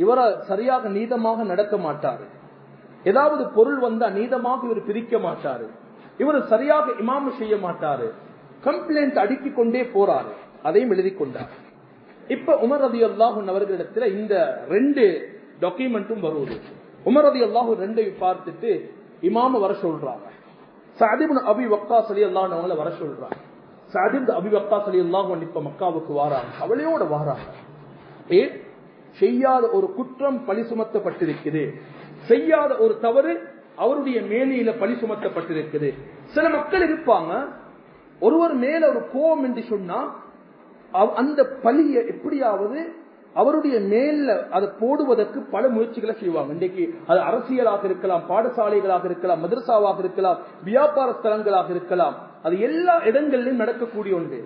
இவரை சரியாக நீதமாக நடக்க மாட்டாரு, ஏதாவது பொருள் வந்தா நீதமாக இவர் பிரிக்க மாட்டாரு, இவர் சரியாக இமாம் செய்ய மாட்டாரு, கம்ப்ளைண்ட் அடுக்கிக் கொண்டே போறாரு. அதையும் எழுதி கொண்டார். இப்ப உமர் ரலியல்லாஹு அன்ஹு அவர்களிடத்துல இந்த 2 டாக்குமெண்ட்டும் வருது. உமர் ரலியல்லாஹு 2ஐயும் பார்த்துட்டு இமாம வர சொல்றாங்க. சஅத் இப்னு அபி வக்காஸ் ரலியல்லாஹு அன்ஹு அவங்கள வர சொல்றாங்க. சஅத் இப்னு அபி வக்காஸ் ரலியல்லாஹு அன்ஹு இப்ப மக்காவுக்கு வராங்க, கவலையோட வராங்க. செய்யாத ஒரு குற்றம் பழி சுமத்தப்பட்டிருக்குது, செய்யாத ஒரு தவறு அவருடைய மேனியில பழி சுமத்தப்பட்டிருக்குது. சில மக்கள் இருப்பாங்க, ஒருவர் மேல ஒரு கோபம் என்று சொன்னா அந்த பழியை எப்படியாவது அவருடைய மேல அதை போடுவதற்கு பல முயற்சிகளை செய்வாங்க. இன்றைக்கு அது அரசியலாக இருக்கலாம், பாடசாலைகளாக இருக்கலாம், மதரசாவாக இருக்கலாம், வியாபார ஸ்தலங்களாக இருக்கலாம், அது எல்லா இடங்களிலும் நடக்கக்கூடிய ஒன்று.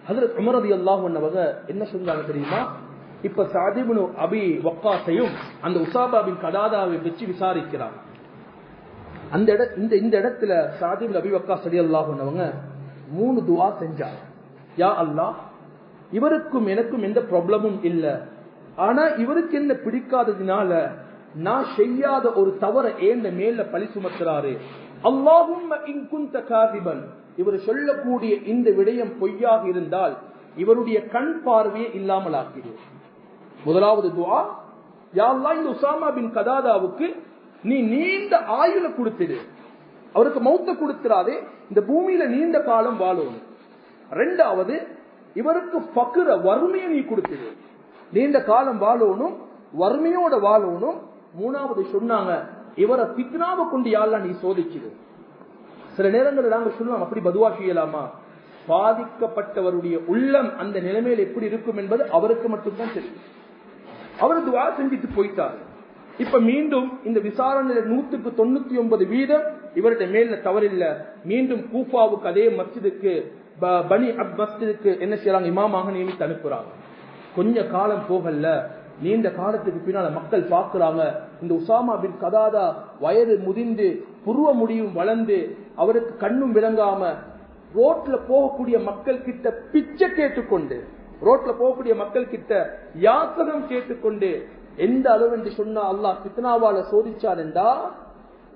ஹஜ்ரத் உமர் ரலியல்லாஹு அன்ஹு என்ன சொல்றாங்க தெரியுமா? இப்ப சஅத் இப்னு அபி வக்காஸையும் அந்த உஸாபா பின் கதாதாவை வச்சு விசாரிக்கிறாங்க. இந்த இடத்துல சஅத் இப்னு அபி வக்காஸ் ரலியல்லாஹு அன்ஹு 3 துஆ செஞ்சாங்க. யா அல்லாஹ், இவருக்கும் எனக்கும் எந்த ப்ராப்ளமும் இல்ல, ஆனா இவருக்கு என்ன பிடிக்காததுனால நான் செய்யாத ஒரு தவற ஏந்த மேல பழி சுமத்துறாரு. அல்லாஹும்ம இன் குன்த காதிபன், இவர் சொல்லக்கூடிய இந்த விடயம் பொய்யாக இருந்தால் இவருடைய கண் பார்வையை இல்லாமல் ஆக்கிடு. முதலாவது துஆ, யா அல்லாஹ், இந்த உஸாமா பின் கதாதாவுக்கு நீ நீண்ட ஆயுள கொடுத்துடு, அவருக்கு மௌத்த கொடுத்துறாதே, இந்த பூமியில நீண்ட காலம் வாழணும். இரண்டாவது, இவருக்கு ஃபக்ர வறுமையை நீ கொடுத்துடு, நீண்ட காலம் வாழணும், வறுமையோட வாழணும். மூணாவது சொன்னாங்க, இவரை ஃபித்னாவை கொண்டு யா அல்லாஹ் நீ சோதிச்சிடு. சில நேரங்களில் நாங்கள் சொல்லலாம், அப்படி பதுவா செய்யலாமா? பாதிக்கப்பட்டவருடைய உள்ளம் அந்த நிலைமையில் எப்படி இருக்கும் என்பது அவருக்கு மட்டும்தான் தெரியும். அவர் துஆ செஞ்சுட்டு போயிட்டார். இப்ப மீண்டும் இந்த விசாரணையில 199% இவருடைய மேல தவறில்லை. மீண்டும் கூஃபாவுக்கு அதே மஸ்ஜிதுக்கு பனி அப் மஸ்ஜிதுக்கு என்ன செய்யறாங்க, இமாமாக நியமித்து அனுப்புறாங்க. கொஞ்ச காலம் போகல, நீண்ட காலத்துக்கு பின்னால மக்கள் பார்க்கிறாங்க, இந்த உஸாமா பின் கதாதா வயது முதிர்ந்து புருவ முடியும் வளர்ந்து அவருக்கு கண்ணும் விளங்காம ரோட்ல போகக்கூடிய மக்கள் கிட்ட பிச்சை கேட்டுக்கொண்டு, ரோட்ல போகக்கூடிய மக்கள் கிட்ட யாசகம் கேட்டுக்கொண்டு, எந்த அளவு என்று சொன்னா அல்லாஹ் ஃபித்னாவால சோதிச்சார் என்றா,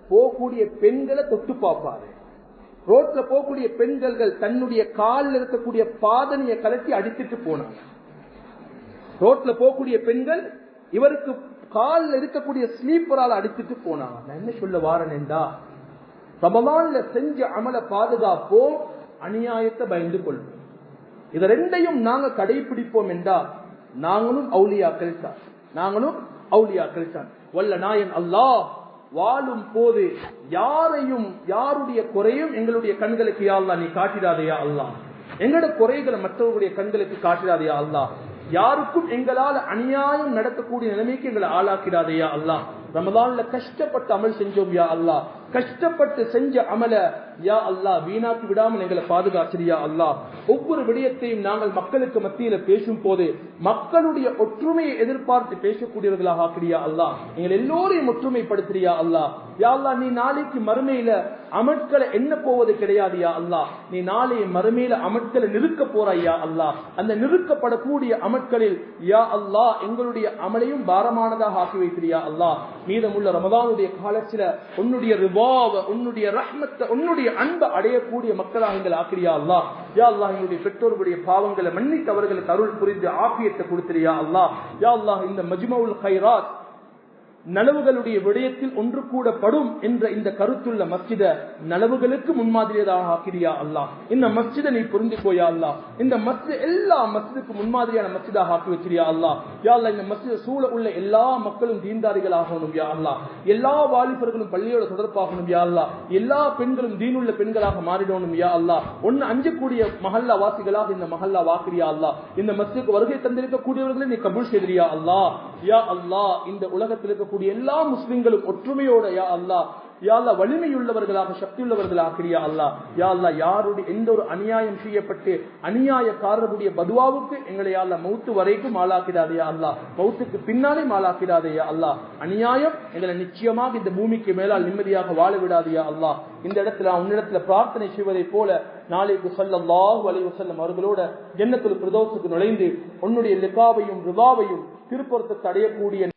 போகக்கூடிய பெண்களை தொட்டு பார்ப்பாரு. ரோட்ல போகக்கூடிய பெண்கள் தன்னுடைய காலில் இருக்கக்கூடிய பாதனையை கலட்டி அடித்துட்டு போனாங்க. ரோட்ல போகக்கூடிய பெண்கள் இவருக்கு காலில் இருக்கக்கூடிய ஸ்லீப்பரால் அடித்துட்டு போனாங்க. நான் என்ன சொல்ல வாரன் என்றா, ரமலான்ல செஞ்ச அமல பாதுகாப்போம், அநியாயத்தை பயந்து கொள்வோம். இது ரெண்டையும் நாங்க கடைபிடிப்போம் என்றா நாங்களும் அவுலியாக்கள் தான், நாங்களும் அவுலியாக்கள் தான். வல்ல நாயன் அல்லாஹ் வாழும் போது யாரையும் யாருடைய குறையும் எங்களுடைய கண்களுக்கு யா அல்லாஹ் நீ காட்டிடாதையா அல்லாஹ், எங்களோட குறைகளை மற்றவர்களுடைய கண்களுக்கு காட்டிடாதையா அல்லாஹ், யாருக்கும் எங்களால் அநியாயம் நடக்கக்கூடிய நிலைமைக்கு எங்களை ஆளாக்கிடாதையா அல்லாஹ். ரமலான்ல கஷ்டப்பட்டு அமல் செஞ்சோம் யா அல்லாஹ், கஷ்டப்பட்டு செஞ்ச அமல யா அல்லாஹ் வீணாக்கி விடாமல் எங்களை பாதுகாச்சிரியா அல்லாஹ். ஒவ்வொரு விடயத்தையும் நாங்கள் மக்களுக்கு மத்தியில பேசும் போது மக்களுடைய ஒற்றுமையை எதிர்பார்த்து பேசக்கூடியவர்களாக ஆக்கிறியா அல்லாஹ். எங்கள் எல்லோரையும் ஒற்றுமைப்படுத்துறியா அல்லாஹ். யா அல்லாஹ், நீ நாளைக்கு மறுமையில அமட்களை என்ன போவது கிடையாது யா அல்லாஹ். நீ நாளைய மறுமையில அமட்களை நிறுக்க போறாயா அல்லாஹ். அந்த நிறுக்கப்படக்கூடிய அமட்களில் யா அல்லாஹ் எங்களுடைய அமலையும் பாரமானதாக ஆக்கி வைக்கிறியா அல்லாஹ். மீதமுள்ள ரமதானுடைய காலத்துல உன்னுடைய ரிவாவ, உன்னுடைய ரஹ்மத்தை, உன்னுடைய அன்பை அடையக்கூடிய மக்களாக எங்கள் ஆக்கிறியா அல்லாஹ். யா அல்லாஹ், எங்களுடைய பெற்றோர்களுடைய பாவங்களை மன்னித்து அவர்களுக்கு அருள் புரிந்து ஆஃபியத்தை கொடுத்திரியா அல்லாஹ். யா அல்லாஹ், இந்த மஜ்மவுல் கைராத் நலவுகளுடைய விடயத்தில் ஒன்று கூடப்படும் என்ற இந்த கருத்துள்ள மஸ்ஜித நலவுகளுக்கு முன்மாதிரியாக ஆக்கிறியா அல்லாஹ். இந்த மஸ்ஜிதை நீ புரிந்து போயா அல்லாஹ். இந்த மஸ்ஜித் எல்லா மஸ்ஜிதுக்கு முன்மாதிரியான மஸ்ஜிதாக ஆக்கி வச்சிரியா அல்லாஹ். யா அல்லாஹ், இந்த மஸ்ஜித சூழ உள்ள எல்லா மக்களும் தீன்தாரிகளாகணும் யா அல்லாஹ். எல்லா வாலிபர்களும் பள்ளியோட தொடர்பாகணும் யா அல்லாஹ். எல்லா பெண்களும் தீனுள்ள பெண்களாக மாறிடணும் யா அல்லாஹ். ஒன்னு அஞ்சக்கூடிய மஹல்லா வாசிகளாக இந்த மஹல்லா வாக்கிறியா அல்லாஹ். இந்த மஸ்ஜிதுக்கு வருகை தந்திருக்கக்கூடியவர்களை நீ கபூல் செய்தியா அல்லாஹ். யா அல்லாஹ், இந்த உலகத்தில் இருக்கக்கூடிய எல்லா முஸ்லிம்களும் ஒற்றுமையோட யா அல்லாஹ், யா அல்லாஹ் வலிமையுள்ளவர்களாக சக்தியுள்ளவர்களாக ஆக்கிறியா அல்லாஹ். யா அல்லாஹ், யாருடைய எந்த ஒரு அநியாயம் செய்யப்பட்டு அநியாயக்காரருடைய பதுவாவுக்கு எங்களை யா அல்லாஹ் மௌத்து வரைக்கும் ஆளாக்கிடாதையா அல்லாஹ், மௌத்துக்கு பின்னாலே ஆளாக்கிடாதையா அல்லாஹ். அநியாயம் எங்களை நிச்சயமாக இந்த பூமிக்கு மேலால் நிம்மதியாக வாழ விடாதையா அல்லாஹ். இந்த இடத்துல உன்னிடத்துல பிரார்த்தனை செய்வதை போல நாளைக்கு ஸல்லல்லாஹு அலைஹி வஸல்லம் அவர்களோட ஜன்னத்துல் ஃபிர்தௌஸுக்கு நுழைந்து உன்னுடைய லிகாவையும் ரிதாவையும் திருப்பொருத்தத்தை அடையக்கூடிய